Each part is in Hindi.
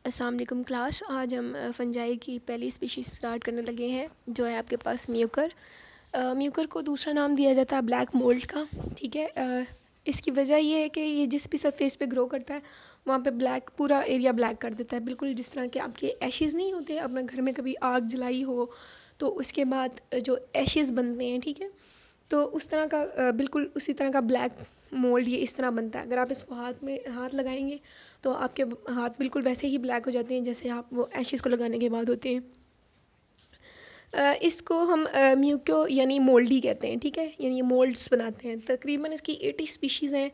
अस्सलाम वालेकुम क्लास। आज हम फंजाई की पहली स्पीशीज़ स्टार्ट करने लगे हैं जो है आपके पास म्यूकर। म्यूकर को दूसरा नाम दिया जाता है ब्लैक मोल्ड का। ठीक है, इसकी वजह ये है कि ये जिस भी सरफेस पे ग्रो करता है वहाँ पे ब्लैक पूरा एरिया ब्लैक कर देता है, बिल्कुल जिस तरह के आपके एशेज़ नहीं होते, अपने घर में कभी आग जलाई हो तो उसके बाद जो एशेज़ बनते हैं, ठीक है, तो उस तरह का बिल्कुल उसी तरह का ब्लैक मोल्ड ये इस तरह बनता है। अगर आप इसको हाथ में हाथ लगाएंगे तो आपके हाथ बिल्कुल वैसे ही ब्लैक हो जाते हैं जैसे आप वो एशेज़ को लगाने के बाद होते हैं। इसको हम म्यूको यानी मोल्डी कहते हैं। ठीक है, यानी ये मोल्ड्स बनाते हैं। तकरीबन इसकी 80 स्पीशीज़ हैं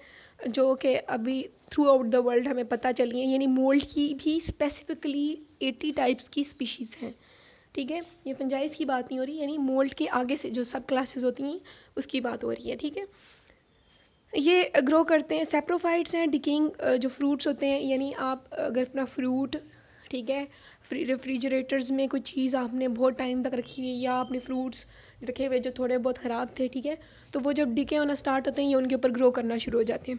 जो कि अभी थ्रू आउट द वर्ल्ड हमें पता चली हैं। यानी मोल्ड की भी स्पेसिफिकली 80 टाइप्स की स्पीशीज़ हैं। ठीक है, ये फंजाइज की बात नहीं हो रही, यानी मोल्ड के आगे से जो सब क्लासेस होती हैं उसकी बात हो रही है। ठीक है, ये ग्रो करते हैं, सेप्रोफाइट्स हैं, डिकेइंग जो फ्रूट्स होते हैं, यानी आप अगर अपना फ्रूट, ठीक है, रेफ्रिजरेटर्स में कोई चीज़ आपने बहुत टाइम तक रखी हुई या आपने फ्रूट्स रखे हुए जो थोड़े बहुत ख़राब थे, ठीक है, तो वो जब डिके होना स्टार्ट होते हैं ये उनके ऊपर ग्रो करना शुरू हो जाते हैं।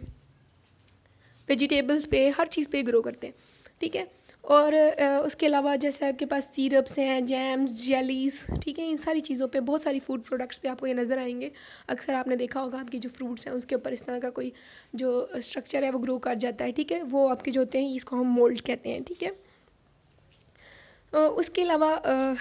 वेजिटेबल्स पे, हर चीज़ पे ग्रो करते हैं। ठीक है, और उसके अलावा जैसे आपके पास सिरप्स हैं, जैम्स, जेलीज़, ठीक है, इन सारी चीज़ों पे, बहुत सारी फूड प्रोडक्ट्स पे आपको ये नज़र आएंगे। अक्सर आपने देखा होगा आपकी जो फ्रूट्स हैं उसके ऊपर इस तरह का कोई जो स्ट्रक्चर है वो ग्रो कर जाता है। ठीक है, वो आपके जो होते हैं इसको हम मोल्ड कहते हैं। ठीक है, उसके अलावा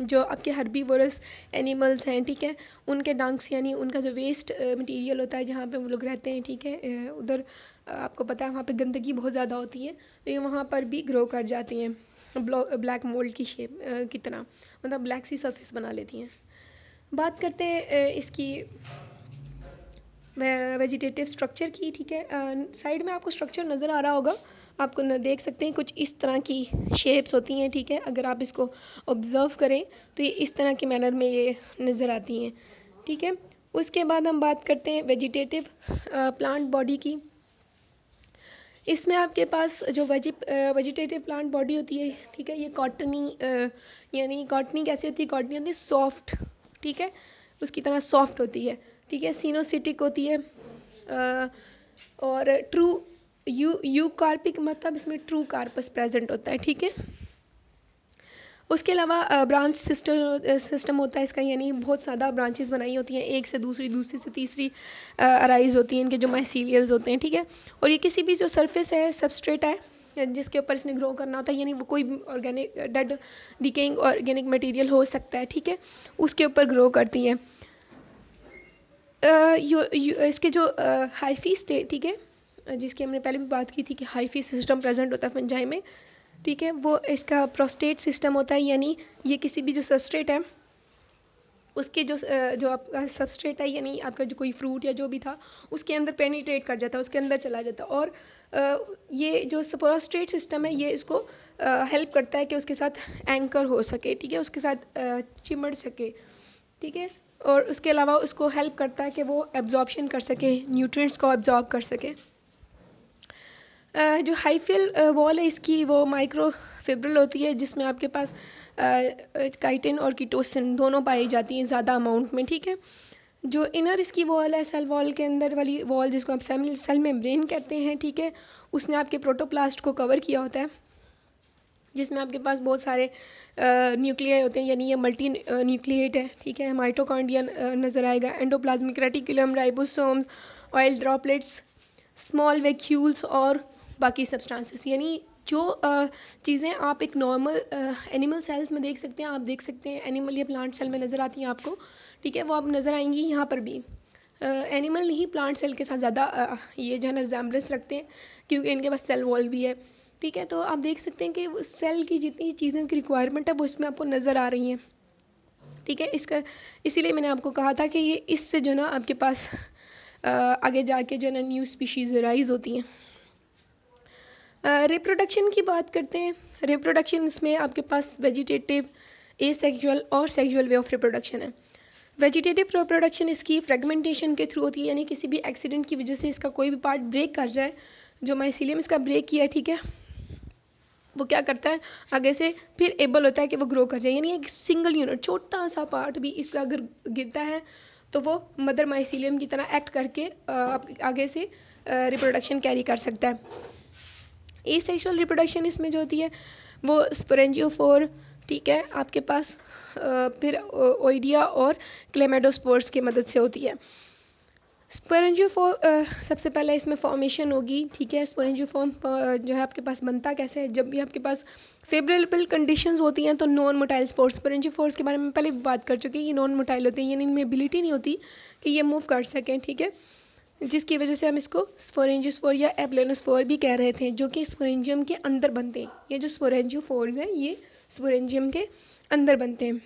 जो आपके हर्बीवोरस एनिमल्स हैं, ठीक है, उनके डंक्स यानी उनका जो वेस्ट मटेरियल होता है जहाँ पे वो लोग रहते हैं, ठीक है, उधर आपको पता है वहाँ पे गंदगी बहुत ज़्यादा होती है, तो ये वहाँ पर भी ग्रो कर जाती हैं ब्लैक मोल्ड की शेप की तरह, मतलब ब्लैक सी सरफेस बना लेती हैं। बात करते हैं इसकी वेजिटेटिव स्ट्रक्चर की। ठीक है, साइड में आपको स्ट्रक्चर नज़र आ रहा होगा, आपको न देख सकते हैं कुछ इस तरह की शेप्स होती हैं। ठीक है, अगर आप इसको ऑब्ज़र्व करें तो ये इस तरह के मैनर में ये नज़र आती हैं। ठीक है, उसके बाद हम बात करते हैं वेजिटेटिव प्लांट बॉडी की। इसमें आपके पास जो वेजिटेटिव प्लांट बॉडी होती है, ठीक है, ये कॉटनी यानी कॉटनी कैसी होती है, कॉटनी होती है सॉफ्ट, ठीक है, उसकी तरह सॉफ्ट होती है। ठीक है, सिनोसिटिक होती है, और ट्रू यू कार्पिक, मतलब इसमें ट्रू कार्पस प्रेजेंट होता है। ठीक है, उसके अलावा ब्रांच सिस्टम होता है इसका, यानी बहुत ज़्यादा ब्रांचेस बनाई होती हैं, एक से दूसरी, दूसरी से तीसरी अराइज होती हैं इनके जो माइसीलियल्स होते हैं। ठीक है, और ये किसी भी जो सरफेस है, सबस्ट्रेट है जिसके ऊपर इसने ग्रो करना होता है, यानी वो कोई organic dead decaying organic material हो सकता है, ठीक है, उसके ऊपर ग्रो करती हैं। इसके जो हाइफीस थे, ठीक है, जिसकी हमने पहले भी बात की थी कि हाइफी सिस्टम प्रेजेंट होता है फंजाई में। ठीक है, वो इसका प्रोस्टेट सिस्टम होता है, यानी ये किसी भी जो सबस्ट्रेट है उसके जो आपका सबस्ट्रेट है, यानी आपका जो कोई फ्रूट या जो भी था उसके अंदर पेनिट्रेट कर जाता है, उसके अंदर चला जाता है, और ये जो प्रोस्टेट सिस्टम है ये इसको हेल्प करता है कि उसके साथ एंकर हो सके, ठीक है, उसके साथ चिमड़ सके। ठीक है, और उसके अलावा उसको हेल्प करता है कि वो एब्जॉर्प्शन कर सके, न्यूट्रिएंट्स को एब्जॉर्ब कर सके। जो हाइफिल वॉल है इसकी, वो माइक्रोफिब्रिल होती है जिसमें आपके पास काइटिन और कीटोसिन दोनों पाई जाती हैं ज़्यादा अमाउंट में। ठीक है, जो इनर इसकी वॉल है, सेल वॉल के अंदर वाली वॉल जिसको आप सेल मेम्ब्रेन कहते हैं, ठीक है, उसने आपके प्रोटोप्लास्ट को कवर किया होता है, जिसमें आपके पास बहुत सारे न्यूक्लियाई होते हैं, यानी ये मल्टी न्यूक्लिएट है। ठीक है, माइटोकॉन्ड्रिया नज़र आएगा, endoplasmic reticulum, ribosome, oil droplets, small vacuoles और बाकी सब्सटेंसेस, यानी जो चीज़ें आप एक नॉर्मल एनिमल सेल्स में देख सकते हैं, आप देख सकते हैं एनिमल या प्लांट सेल में नज़र आती हैं आपको। ठीक है, वो आप नज़र आएंगी यहाँ पर भी। एनिमल नहीं, प्लांट सेल के साथ ज़्यादा ये जो है ना रिजेम्बलेंस रखते हैं, क्योंकि इनके पास सेल वॉल भी है। ठीक है, तो आप देख सकते हैं कि सेल की जितनी चीज़ों की रिक्वायरमेंट है वो इसमें आपको नज़र आ रही हैं। ठीक है, इसका इसीलिए मैंने आपको कहा था कि ये इससे जो ना आपके पास आगे जाके जो ना न्यू स्पीशीज़ राइज होती हैं। रिप्रोडक्शन की बात करते हैं। रिप्रोडक्शन इसमें आपके पास वेजिटेटिव, एसेक्सुअल और सेक्सुअल वे ऑफ रिप्रोडक्शन है। वेजिटेटिव रिप्रोडक्शन इसकी फ्रेगमेंटेशन के थ्रू होती है, यानी किसी भी एक्सीडेंट की वजह से इसका कोई भी पार्ट ब्रेक कर जाए, जो माइसीलियम इसका ब्रेक किया है, ठीक है, वो क्या करता है आगे से फिर एबल होता है कि वो ग्रो कर जाए, यानी एक सिंगल यूनिट छोटा सा पार्ट भी इसका अगर गिरता है तो वो मदर माइसीलियम की तरह एक्ट करके आगे से रिप्रोडक्शन कैरी कर सकता है। एसेक्सुअल रिप्रोडक्शन इसमें जो होती है वो स्पोरेंजियोफोर, ठीक है, आपके पास फिर ओइडिया और क्लेमाइडोस्पोर्स की मदद से होती है। स्पोरेंजियोफोर सबसे पहले इसमें फॉर्मेशन होगी, ठीक है। स्पोरेंजियोफॉर्म जो है आपके पास बनता कैसे है, जब भी आपके पास फेवरेबल कंडीशंस होती हैं तो नॉन मोटाइल स्पोर्स, स्पोरेंजियोफोर्स के बारे में पहले भी बात कर चुके हैं, ये नॉन मोटाइल होते हैं, यानी इनमें एबिलिटी नहीं होती कि ये मूव कर सकें, ठीक है, जिसकी वजह से हम इसको स्पोरेंजियोस्पोर या एप्लेनोस्पोर भी कह रहे थे, जो कि स्पोरेंजियम के अंदर बनते हैं। ये जो स्पोरेंजियोफोर्स हैं ये स्पोरेंजियम के अंदर बनते हैं।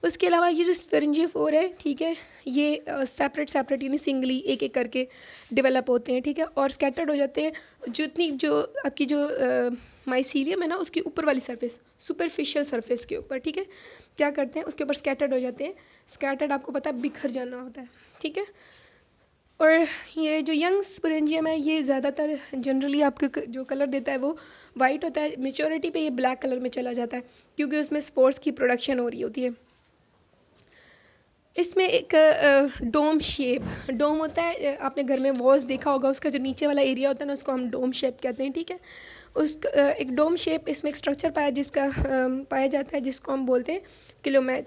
उसके अलावा ये जो स्पोरेंजियोफोर है, ठीक है, ये सेपरेट सेपरेट यानी सिंगली एक एक करके डेवलप होते हैं, ठीक है, और स्कैटर्ड हो जाते हैं। जितनी जो आपकी जो माइसीलियम है ना, उसकी ऊपर वाली सरफेस, सुपरफिशियल सरफेस के ऊपर, ठीक है, क्या करते हैं उसके ऊपर स्कैटर्ड हो जाते हैं। स्कैटर्ड आपको पता है बिखर जाना होता है, ठीक है। और ये जो यंग स्पोरेंजियम है ये ज़्यादातर जनरली आपको जो कलर देता है वो वाइट होता है, मेच्योरिटी पे ये ब्लैक कलर में चला जाता है क्योंकि उसमें स्पोर्स की प्रोडक्शन हो रही होती है। इसमें एक डोम शेप, डोम होता है, आपने घर में वॉल्स देखा होगा, उसका जो नीचे वाला एरिया होता है ना उसको हम डोम शेप कहते हैं, ठीक है। उस एक डोम शेप इसमें एक स्ट्रक्चर पाया जाता है जिसको हम बोलते हैं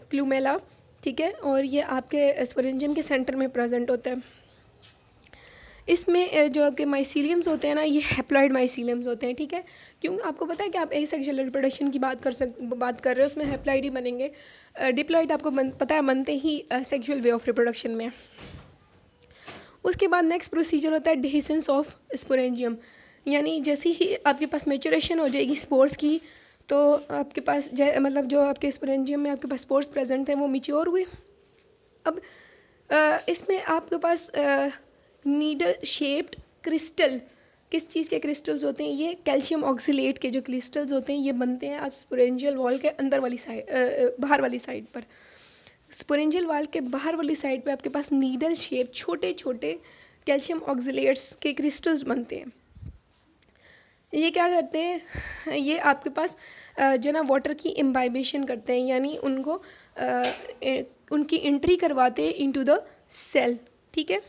क्लूमेला, ठीक है, और ये आपके स्पोरेंजियम के सेंटर में प्रेजेंट होता है। इसमें जो आपके माइसीलियम्स होते हैं ना ये हैप्लॉइड माइसीलियम्स होते हैं, ठीक है। क्यों, आपको पता है कि आप एसेक्सुअल रिप्रोडक्शन की बात कर रहे हो, उसमें हैप्लॉइड ही बनेंगे। डिप्लॉइड आपको पता है बनते ही सेक्सुअल वे ऑफ रिप्रोडक्शन में। उसके बाद नेक्स्ट प्रोसीजर होता है डिहिसेंस ऑफ स्पोरेंजियम, यानी जैसे ही आपके पास मेचुरेशन हो जाएगी स्पोर्स की तो आपके पास मतलब जो आपके स्पोरेंजियम में आपके पास स्पोर्स प्रेजेंट हैं वो मिच्योर हुए। अब इसमें आपके पास नीडल शेप्ड क्रिस्टल, किस चीज़ के क्रिस्टल्स होते हैं, ये कैल्शियम ऑक्सीलेट के जो क्रिस्टल्स होते हैं ये बनते हैं आप स्पोरेंजियल वॉल के अंदर वाली साइड, बाहर वाली साइड पर। स्पोरेंजियल वॉल के बाहर वाली साइड पे आपके पास नीडल शेप छोटे छोटे कैल्शियम ऑक्सीलेट्स के क्रिस्टल्स बनते हैं। ये क्या करते हैं, ये आपके पास जो ना वाटर की इम्बाइबेशन करते हैं, यानी उनको उनकी एंट्री करवाते हैं इनटू द सेल, ठीक है।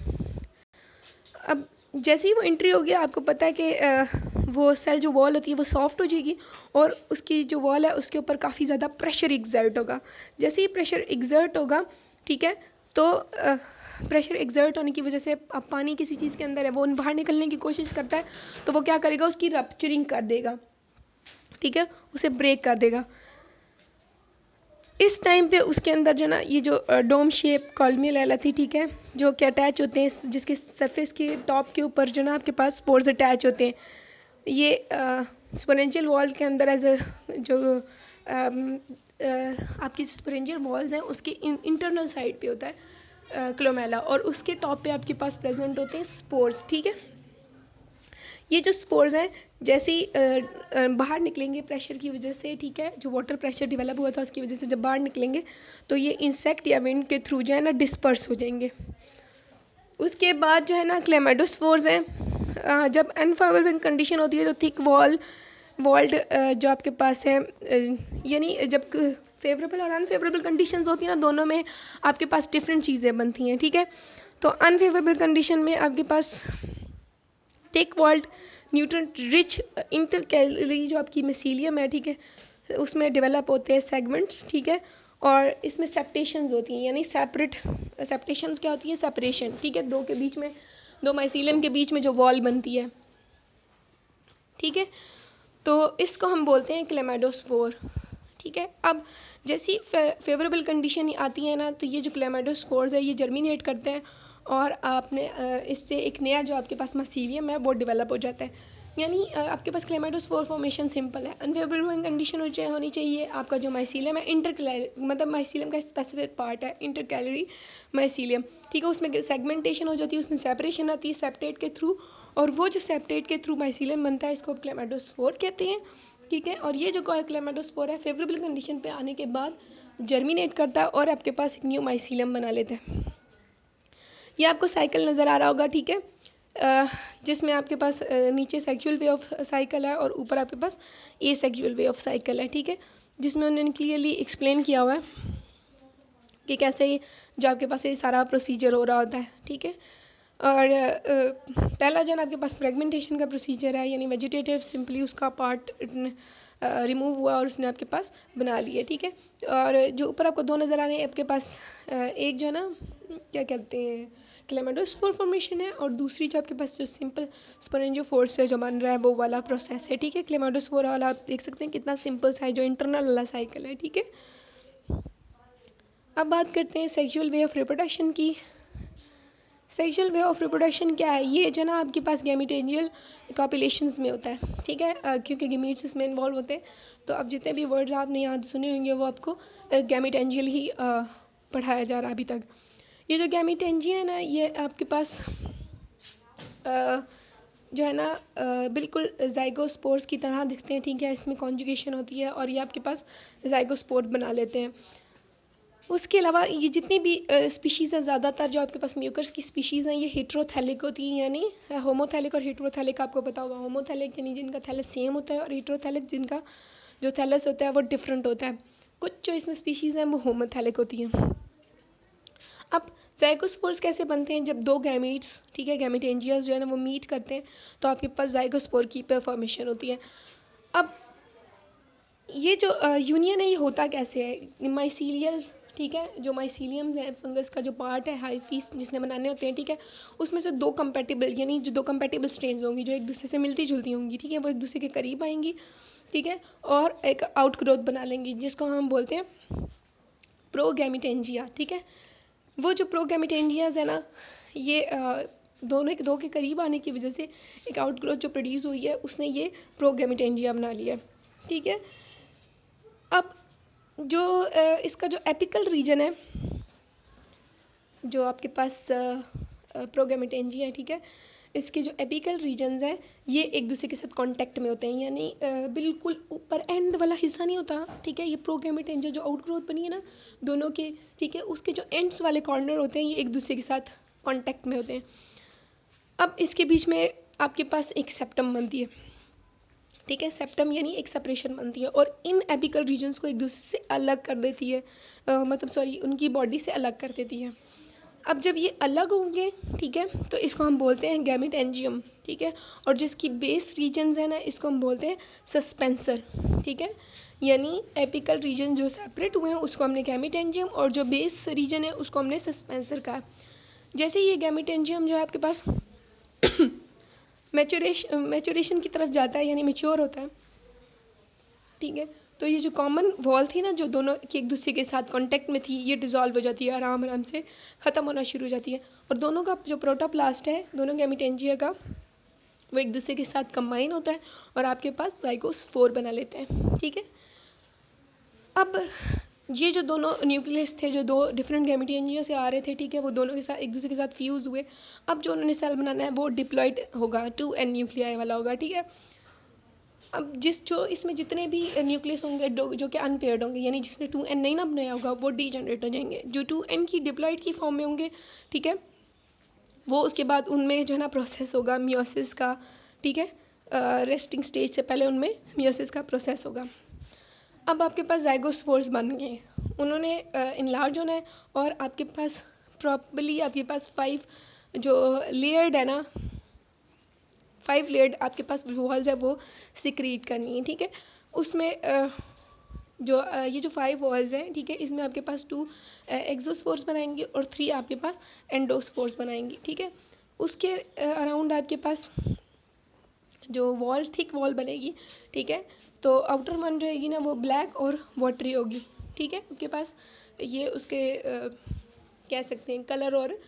अब जैसे ही वो एंट्री होगी आपको पता है कि वो सेल जो वॉल होती है वो सॉफ्ट हो जाएगी और उसकी जो वॉल है उसके ऊपर काफ़ी ज़्यादा प्रेशर एग्जर्ट होगा। जैसे ही प्रेशर एग्जर्ट होगा, ठीक है, तो प्रेशर एग्जर्ट होने की वजह से अब पानी किसी चीज़ के अंदर है वो बाहर निकलने की कोशिश करता है तो वो क्या करेगा, उसकी रप्चरिंग कर देगा, ठीक है, उसे ब्रेक कर देगा। इस टाइम पे उसके अंदर जो ना ये जो डोम शेप कॉलमियोला थी, ठीक है, जो कि अटैच होते हैं जिसके सरफेस के टॉप के ऊपर जो ना आपके पास स्पोर्स अटैच होते हैं, ये स्पोरेंजियल वॉल के अंदर एज जो आपकी स्पोरेंजियल वॉल्स हैं उसके इंटरनल साइड पे होता है क्लोमेला और उसके टॉप पे आपके पास प्रेजेंट होते हैं स्पोर्स, ठीक है। ये जो स्पोर्स हैं जैसे ही बाहर निकलेंगे प्रेशर की वजह से, ठीक है, जो वाटर प्रेशर डेवलप हुआ था उसकी वजह से जब बाहर निकलेंगे तो ये इंसेक्ट या विंड के थ्रू जो है ना डिस्पर्स हो जाएंगे। उसके बाद जो है ना क्लेमाइडोस्पोर्स हैं, जब अनफेवरेबल कंडीशन होती है तो थिक वॉल्ड जो आपके पास है, यानी जब फेवरेबल और अनफेवरेबल कंडीशंस होती हैं ना दोनों में आपके पास डिफरेंट चीज़ें बनती हैं, ठीक है। तो अनफेवरेबल कंडीशन में आपके पास thick walled nutrient rich intercalary जो आपकी मिसीलियम है, ठीक है, उसमें डेवलप होते हैं सेगमेंट्स, ठीक है, और इसमें सेप्टेशंस होती हैं, यानी सेप्टेशंस क्या होती है, सेपरेशन, ठीक है, दो के बीच में, दो माइसीलियम के बीच में जो वॉल बनती है, ठीक है, तो इसको हम बोलते हैं क्लेमाइडोस्पोर, ठीक है। अब जैसी फेवरेबल कंडीशन आती है ना तो ये जो क्लेमाइडोस्पोर्स है ये जर्मिनेट करते हैं और आपने इससे एक नया जो आपके पास माइसीलियम है वो डेवलप हो जाता है, यानी आपके पास क्लेमाइडोस्पोर फॉर्मेशन सिंपल है। अनफेवरेबल कंडीशन होनी चाहिए, आपका जो माइसीलियम है मतलब माइसीलियम का स्पेसिफिक पार्ट है इंटरकैलरी माइसीलियम, ठीक है, उसमें सेगमेंटेशन हो जाती है, उसमें सेपरेशन आती है सेप्टेट के थ्रू, और वो जो सेप्टेट के थ्रू माइसीलियम बनता है इसको क्लेमाइडोस्पोर कहते हैं, ठीक है। और ये जो क्लेमाइडोस्पोर है फेवरेबल कंडीशन पे आने के बाद जर्मिनेट करता है और आपके पास एक न्यू माइसीलियम बना लेता है। ये आपको साइकिल नज़र आ रहा होगा, ठीक है, जिसमें आपके पास नीचे सेक्सुअल वे ऑफ साइकिल है और ऊपर आपके पास asexual way of cycle है, ठीक है, जिसमें उन्होंने क्लियरली एक्सप्लेन किया हुआ है कि कैसे जो आपके पास ये सारा प्रोसीजर हो रहा होता है, ठीक है। और पहला जो है ना आपके पास फ्रेगमेंटेशन का प्रोसीजर है, यानी वेजिटेटिव सिंपली उसका पार्ट रिमूव हुआ और उसने आपके पास बना लिया, ठीक है। और जो ऊपर आपको दो नज़र आ रहे हैं आपके पास, एक जो है ना क्या कहते हैं क्लेमाइडोस्पोर फॉर्मेशन है, और दूसरी जो आपके पास जो सिंपल स्पोरेंजियोफोर से जो बन रहा है वो वाला प्रोसेस है, ठीक है। क्लेमाइडोस्पोर वाला आप देख सकते हैं कितना सिंपल सा है, जो इंटरनल वाला साइकिल है, ठीक है। अब बात करते हैं सेक्सुअल वे ऑफ रिप्रोडक्शन की। सेक्सुअल वे ऑफ रिप्रोडक्शन क्या है, ये जो ना आपके पास गैमेटेंजियल कॉपुलेशंस में होता है, ठीक है, क्योंकि गैमीट्स इसमें इन्वॉल्व होते हैं। तो अब जितने भी वर्ड्स आपने यहाँ सुने होंगे वो आपको गैमेटेंजियल ही पढ़ाया जा रहा है अभी तक। ये जो गैमेटेंजिया है ना, ये आपके पास जो है ना बिल्कुल जाइगोस्पोर्स की तरह दिखते हैं, ठीक है। इसमें कॉन्जुगेशन होती है और ये आपके पास जाइगोस्पोर बना लेते हैं। उसके अलावा ये जितनी भी स्पीशीज़ हैं, ज़्यादातर जो आपके पास म्यूकस की स्पीशीज़ हैं ये हेट्रोथैलिक होती हैं, यानी होमोथैलिक और हेट्रोथैलिक आपको पता होगा। होमोथैलिक यानी जिनका थैलस सेम होता है, और हेट्रोथैलिक जिनका जो थैलस होता है वो डिफरेंट होता है। कुछ जो इसमें स्पीशीज़ हैं वो होमोथैलिक होती हैं। अब जाइगोस्पोर्स कैसे बनते हैं, जब दो गैमीट्स, ठीक है, गैमेटेंजियाज जो है ना वो मीट करते हैं तो आपके पास जाइगोस्पोर की फॉर्मेशन होती है। अब ये जो यूनियन है ये होता कैसे है, माइसीलियस, ठीक है, जो माइसीलियम्स है फंगस का जो पार्ट है हाइफीस जिसने बनाने होते हैं, ठीक है, उसमें से दो कंपेटिबल यानी जो दो कंपेटिबल स्ट्रेन्स होंगी जो एक दूसरे से मिलती जुलती होंगी, ठीक है, वो एक दूसरे के करीब आएंगी, ठीक है, और एक आउट ग्रोथ बना लेंगी जिसको हम बोलते हैं प्रोगैमिटेंजिया, ठीक है। वो जो प्रोगैमिटेंजियाज है ना, ये दोनों दो के करीब आने की वजह से एक आउट ग्रोथ जो प्रोड्यूस हुई है उसने ये प्रोगैमिटेंजिया बना लिया, ठीक है। अब जो इसका जो एपिकल रीजन है, जो आपके पास प्रोगैमिटेंजिया है, ठीक है, इसके जो एपिकल रीजन्स हैं ये एक दूसरे के साथ कांटेक्ट में होते हैं, यानी बिल्कुल ऊपर एंड वाला हिस्सा नहीं होता, ठीक है। ये प्रोगैमिटेंजिया जो आउट ग्रोथ बनी है ना दोनों के, ठीक है, उसके जो एंड्स वाले कॉर्नर होते हैं ये एक दूसरे के साथ कांटेक्ट में होते हैं। अब इसके बीच में आपके पास एक सेप्टम बनती है, ठीक है, सेप्टम यानी एक सेपरेशन बनती है और इन एपिकल रीजन्स को एक दूसरे से अलग कर देती है, मतलब सॉरी उनकी बॉडी से अलग कर देती है। अब जब ये अलग होंगे, ठीक है, तो इसको हम बोलते हैं गैमेटेंजियम, ठीक है, और जिसकी बेस रीजन्स है ना इसको हम बोलते हैं सस्पेंसर, ठीक है, यानी एपिकल रीजन जो सेपरेट हुए हैं उसको हमने गैमेटेंजियम और जो बेस रीजन है उसको हमने सस्पेंसर कहा। जैसे ये गैमेटेंजियम जो है आपके पास मैचुरेशन की तरफ जाता है यानी मेच्योर होता है, ठीक है, तो ये जो कॉमन वॉल थी ना जो दोनों की एक दूसरे के साथ कांटेक्ट में थी ये डिज़ोल्व हो जाती है, आराम आराम से ख़त्म होना शुरू हो जाती है, और दोनों का जो प्रोटोप्लास्ट है दोनों गैमेटेंजिया का वो एक दूसरे के साथ कंबाइन होता है और आपके पास जाइगोस्पोर बना लेते हैं, ठीक है। अब ये जो दोनों न्यूक्लियस थे जो दो डिफरेंट गैमेटेंजिया से आ रहे थे, ठीक है, वो दोनों के साथ एक दूसरे के साथ फ्यूज़ हुए। अब जो उन्होंने सेल बनाना है वो डिप्लॉयड होगा, 2n न्यूक्लियाई वाला होगा, ठीक है। अब जो इसमें जितने भी न्यूक्लियस होंगे जो कि अनपेयर्ड होंगे, यानी जिसने 2n नहीं ना बनाया होगा वो डीजनरेट हो जाएंगे। जो 2n की डिप्लॉयड की फॉर्म में होंगे, ठीक है, वो उसके बाद उनमें जो है ना प्रोसेस होगा मियोसिस का, ठीक है, रेस्टिंग स्टेज से पहले उनमें मियोसिस का प्रोसेस होगा। अब आपके पास जाइगोस्पोर्स बन गए, उन्होंने इनलार्ज होना है और आपके पास प्रॉपर्ली आपके पास 5 जो लेयर्ड है ना 5 लेयर्ड आपके पास वॉल्स है वो सिक्रीट करनी है, ठीक है। उसमें ये जो 5 वॉल्स हैं, ठीक है, इसमें आपके पास 2 एक्सोस्पोर्स बनाएंगे और 3 आपके पास एंडोस्पोर्स बनाएंगी, ठीक है। उसके अराउंड आपके पास जो वॉल थिक वॉल बनेगी, ठीक है, तो आउटर वन रहेगी ना वो ब्लैक और वाटरी होगी, ठीक है। आपके पास ये उसके कह सकते हैं कलर और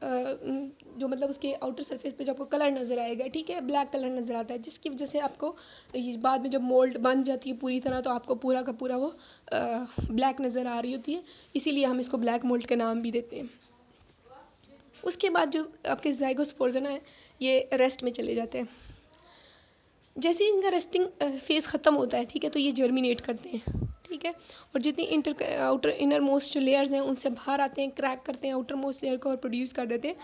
जो मतलब उसके आउटर सरफेस पे जो आपको कलर नज़र आएगा, ठीक है, ब्लैक कलर नज़र आता है, जिसकी वजह से आपको ये बाद में जब मोल्ड बन जाती है पूरी तरह तो आपको पूरा का पूरा वो ब्लैक नज़र आ रही होती है, इसीलिए हम इसको ब्लैक मोल्ड का नाम भी देते हैं। उसके बाद जो आपके जाइगोस्पोर्स है ना ये रेस्ट में चले जाते हैं। जैसे ही इनका रेस्टिंग फेज़ ख़त्म होता है, ठीक है, तो ये जर्मिनेट करते हैं, ठीक है, और जितनी आउटर इनर मोस्ट जो लेयर्स हैं उनसे बाहर आते हैं, क्रैक करते हैं आउटर मोस्ट लेयर को और प्रोड्यूस कर देते हैं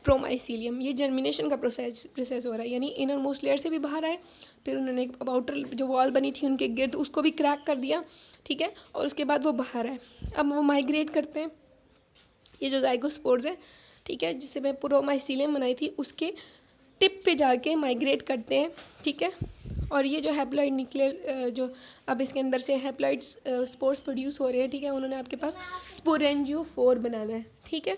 प्रोमाइसीलियम। ये जर्मिनेशन का प्रोसेस हो रहा है, यानी इनर मोस्ट लेयर से भी बाहर आए, फिर उन्होंने अब आउटर जो वॉल बनी थी उनके गिर्द उसको भी क्रैक कर दिया, ठीक है, और उसके बाद वो बाहर आए। अब वो माइग्रेट करते हैं, ये जो जाइगोस्पोर्स है ठीक है, जिससे मैं पूरा माइसीलियम बनाई थी उसके टिप पे जाके माइग्रेट करते हैं, ठीक है। और ये जो हैप्लॉइड न्यूक्लियर जो अब इसके अंदर से हैप्लॉइड्स स्पोर्स प्रोड्यूस हो रहे हैं, ठीक है, उन्होंने आपके पास स्पोरेंजियोफोर बनाना है, ठीक है।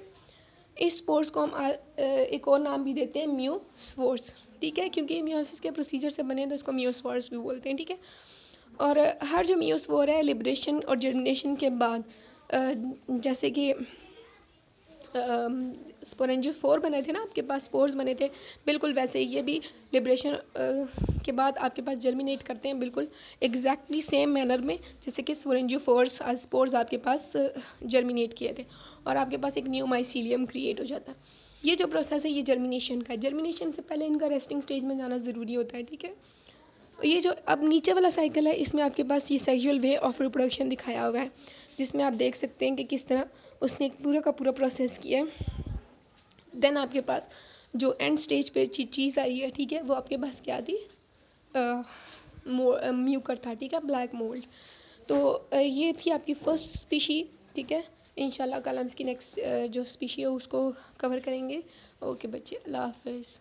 इस स्पोर्स को हम एक और नाम भी देते हैं म्यूस्पोर्स, ठीक है, क्योंकि म्यूसिस के प्रोसीजर से बने तो इसको म्यूस्पोर्स भी बोलते हैं, ठीक है। और हर जो म्यूस्पोर है लिब्रेशन और जर्मिनेशन के बाद जैसे कि स्पोरेंजियोफोर बने थे ना आपके पास, स्पोर्स बने थे, बिल्कुल वैसे ही ये भी लिब्रेशन के बाद आपके पास जर्मिनेट करते हैं बिल्कुल एग्जैक्टली सेम मैनर में जैसे कि स्पोरेंजियोफोर्स स्पोर्स आपके पास जर्मिनेट किए थे और आपके पास एक न्यू माइसीलियम क्रिएट हो जाता है। ये जो प्रोसेस है ये जर्मिनेशन का है। जर्मिनेशन से पहले इनका रेस्टिंग स्टेज में जाना ज़रूरी होता है, ठीक है। ये जो अब नीचे वाला साइकिल है इसमें आपके पास ये सेक्सुअल वे ऑफ रिप्रोडक्शन दिखाया हुआ है, जिसमें आप देख सकते हैं कि किस तरह उसने एक पूरा का पूरा प्रोसेस किया है। देन आपके पास जो एंड स्टेज पे चीज़ आई है, ठीक है, वो आपके पास क्या थी, म्यूकर था, ठीक है, ब्लैक मोल्ड। तो ये थी आपकी फर्स्ट स्पीशी, ठीक है। इंशाल्लाह कल हम इसकी नेक्स्ट जो स्पीशी है उसको कवर करेंगे। ओके बच्चे, अल्लाह हाफिज़।